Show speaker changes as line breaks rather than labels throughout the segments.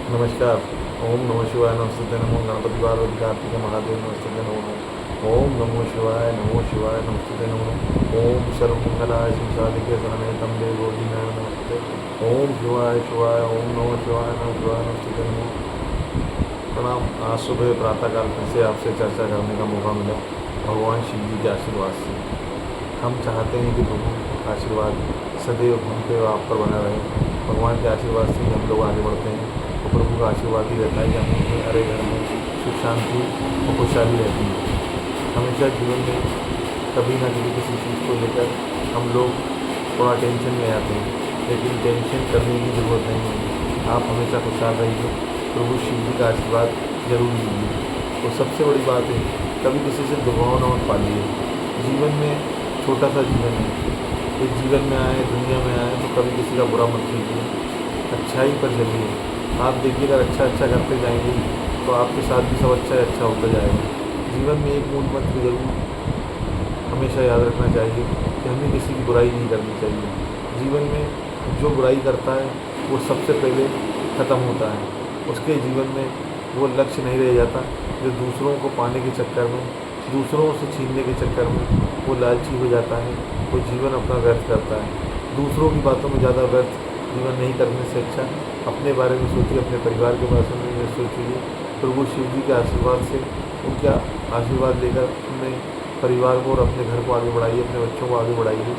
नमस्कार। ओम नमः शिवाय नमस्ते नमो गणपति पार्वती कार्तिक महादेव नमस्ते नमो। ओम नमो शिवाय नमस्ते नमो। ओम सर्वमंगलाय शिव साधिके शरणे त्र्यंबके गौरी नमस्ते। ओम शिवाय ओम नमः शिवाय नमस्ते नमो। प्रणाम। आज सुबह प्रातःकाल फिर से आपसे चर्चा करने का मौका मिला भगवान शिव जी के आशीर्वाद से। हम चाहते हैं कि प्रभु का आशीर्वाद सदैव हम पे आप पर बना रहे। भगवान के आशीर्वाद से ही हम लोग आगे बढ़ते हैं। तो प्रभु का आशीर्वाद ही रहता है कि हमें हरे घर में सुख शांति और खुशहाली रहती है। हमेशा जीवन में कभी ना कभी किसी चीज़ को लेकर हम लोग थोड़ा टेंशन में आते हैं, लेकिन टेंशन करने की ज़रूरत नहीं है। आप हमेशा खुशहाल रहिए, प्रभु शिव जी का आशीर्वाद जरूर लीजिए। तो सबसे बड़ी बात है, कभी किसी से दुर्भावना मत पालिए। जीवन में छोटा सा जीवन है, इस जीवन में आए, दुनिया में आए, तो कभी किसी का बुरा मत कीजिए, अच्छाई पर चलिए। आप देखिए, अगर अच्छा करते जाएंगे तो आपके साथ भी सब अच्छा होता जाएगा। जीवन में एक मूल मंत्र जरूर हमेशा याद रखना चाहिए कि हमें किसी की बुराई नहीं करनी चाहिए। जीवन में जो बुराई करता है वो सबसे पहले ख़त्म होता है। उसके जीवन में वो लक्ष्य नहीं रह जाता जो दूसरों को पाने के चक्कर में, दूसरों से छीनने के चक्कर में वो लालची हो जाता है, वो जीवन अपना व्यर्थ करता है। दूसरों की बातों में ज़्यादा व्यर्थ जीवन नहीं करने से अच्छा अपने बारे में सोचिए, अपने परिवार के बारे में सोचिए। प्रभु शिव जी के आशीर्वाद से उनका आशीर्वाद लेकर अपने परिवार को और अपने घर को आगे बढ़ाइए, अपने बच्चों को आगे बढ़ाइए।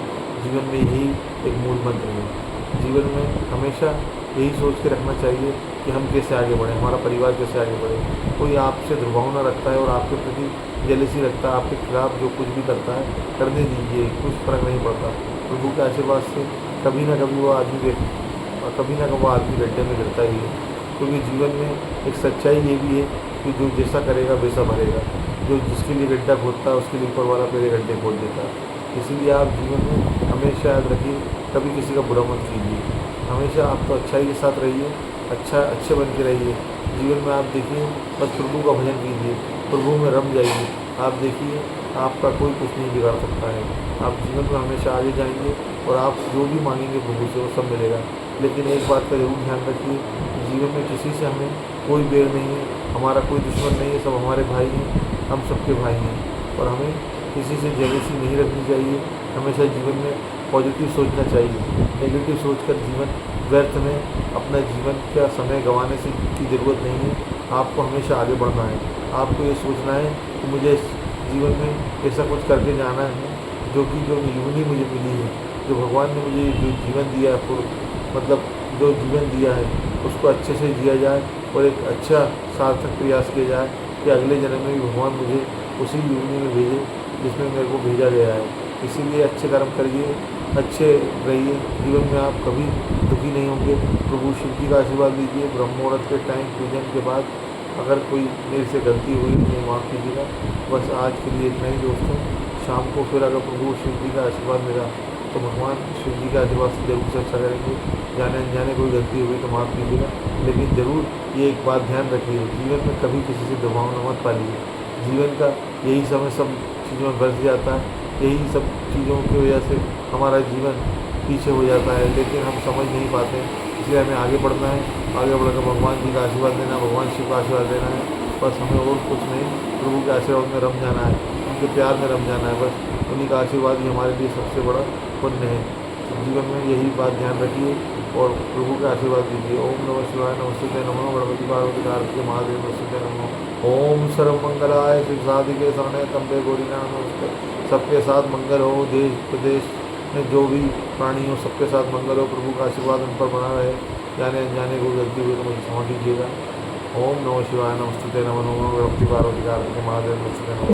जीवन में यही एक मूल मंत्र है। जीवन में हमेशा यही सोच के रखना चाहिए कि हम कैसे आगे बढ़ें, हमारा परिवार कैसे आगे बढ़े। कोई आपसे दुर्भावना रखता है और आपके प्रति जेलसी रखता है, आपके खिलाफ जो कुछ भी करता है करने दीजिए, कुछ फ़र्क नहीं पड़ता। प्रभु के आशीर्वाद से कभी ना कभी वो आदमी गड्ढे में गिरता ही है। क्योंकि जीवन में एक सच्चाई ये भी है कि जो जैसा करेगा वैसा भरेगा। जो जिसके लिए गड्ढा खोदता है उसके लिए ऊपर वाला पहले गड्ढे खोद देता है। इसीलिए आप जीवन में हमेशा याद रखिए, कभी किसी का बुरा मत कीजिए। हमेशा आप तो अच्छाई के साथ रहिए, अच्छे बन के रहिए। जीवन में आप देखिए, बस प्रभु का भजन कीजिए, प्रभु में रम जाइए। आप देखिए, आपका कोई कुछ नहीं बिगाड़ सकता है। आप जीवन में हमेशा आगे जाएंगे और आप जो भी मांगेंगे प्रभु से वो सब मिलेगा। लेकिन एक बात का जरूर ध्यान रखिए, जीवन में किसी से हमें कोई बैर नहीं है, हमारा कोई दुश्मन नहीं है, सब हमारे भाई हैं, हम सबके भाई हैं। और हमें किसी से जेलसी नहीं रखनी चाहिए। हमेशा जीवन में पॉजिटिव सोचना चाहिए। नेगेटिव सोचकर जीवन व्यर्थ में अपना जीवन का समय गंवाने से की ज़रूरत नहीं है। आपको हमेशा आगे बढ़ना है। आपको ये सोचना है कि मुझे इस जीवन में ऐसा कुछ करके जाना है जो यूनी मुझे मिली है, जो भगवान ने मुझे जो जीवन दिया है, मतलब जो जीवन दिया है उसको अच्छे से जिया जाए और एक अच्छा सार्थक प्रयास किया जाए कि अगले जन्म में भी भगवान मुझे उसी यूनी में भेजे जिसमें मेरे को भेजा गया है। इसीलिए अच्छे कर्म करिए, अच्छे रहिए। जीवन में आप कभी दुखी नहीं होंगे। प्रभु शिव जी का आशीर्वाद लीजिए। ब्रह्म मुहूर्त के टाइम पूजन के बाद अगर कोई मेरे से गलती हुई तो माफ़ कीजिएगा। बस आज के लिए इतना ही दोस्तों। शाम को फिर अगर प्रभु शिव जी का आशीर्वाद मिला तो भगवान शिव जी के आशीर्वाद से जरूर से अच्छा करेंगे। जाने अनजाने कोई गलती हुई तो माफ़ कीजिएगा। लेकिन ज़रूर ये एक बात ध्यान रखिए, जीवन में कभी किसी से दुर्भावना मत पालिए। जीवन का यही समय सब चीज़ों में बरस जाता है। यही सब चीज़ों की वजह से हमारा जीवन पीछे हो जाता है, लेकिन हम समझ नहीं पाते। इसलिए हमें आगे बढ़ना है, आगे बढ़कर भगवान जी का आशीर्वाद लेना, भगवान शिव का आशीर्वाद लेना है। बस हमें और कुछ नहीं, प्रभु के आशीर्वाद में रम जाना है, उनके प्यार में रम जाना है। बस उन्हीं का आशीर्वाद ही हमारे लिए सबसे बड़ा पुण्य है। तो जीवन में यही बात ध्यान रखिए और प्रभु का आशीर्वाद लीजिए। ओम नमः शिवाय नमस्ते नमो गणपति पार्वती कार्तिक महादेव नमस्ते नमो। ओम सर्वमंगलाय शिव साधिके शरणे त्र्यंबके गौरी नमस्ते। सबके साथ मंगल हो, देश प्रदेश में जो भी प्राणी हो सबके साथ मंगल हो। प्रभु का आशीर्वाद उन पर बना रहे। जाने अनजाने कोई गलती हुई तो मुझे क्षमा कीजिएगा। ओम नमः शिवाय नमस्ते नमो गणपति पार्वती कार्तिक महादेव नमस्ते नमो।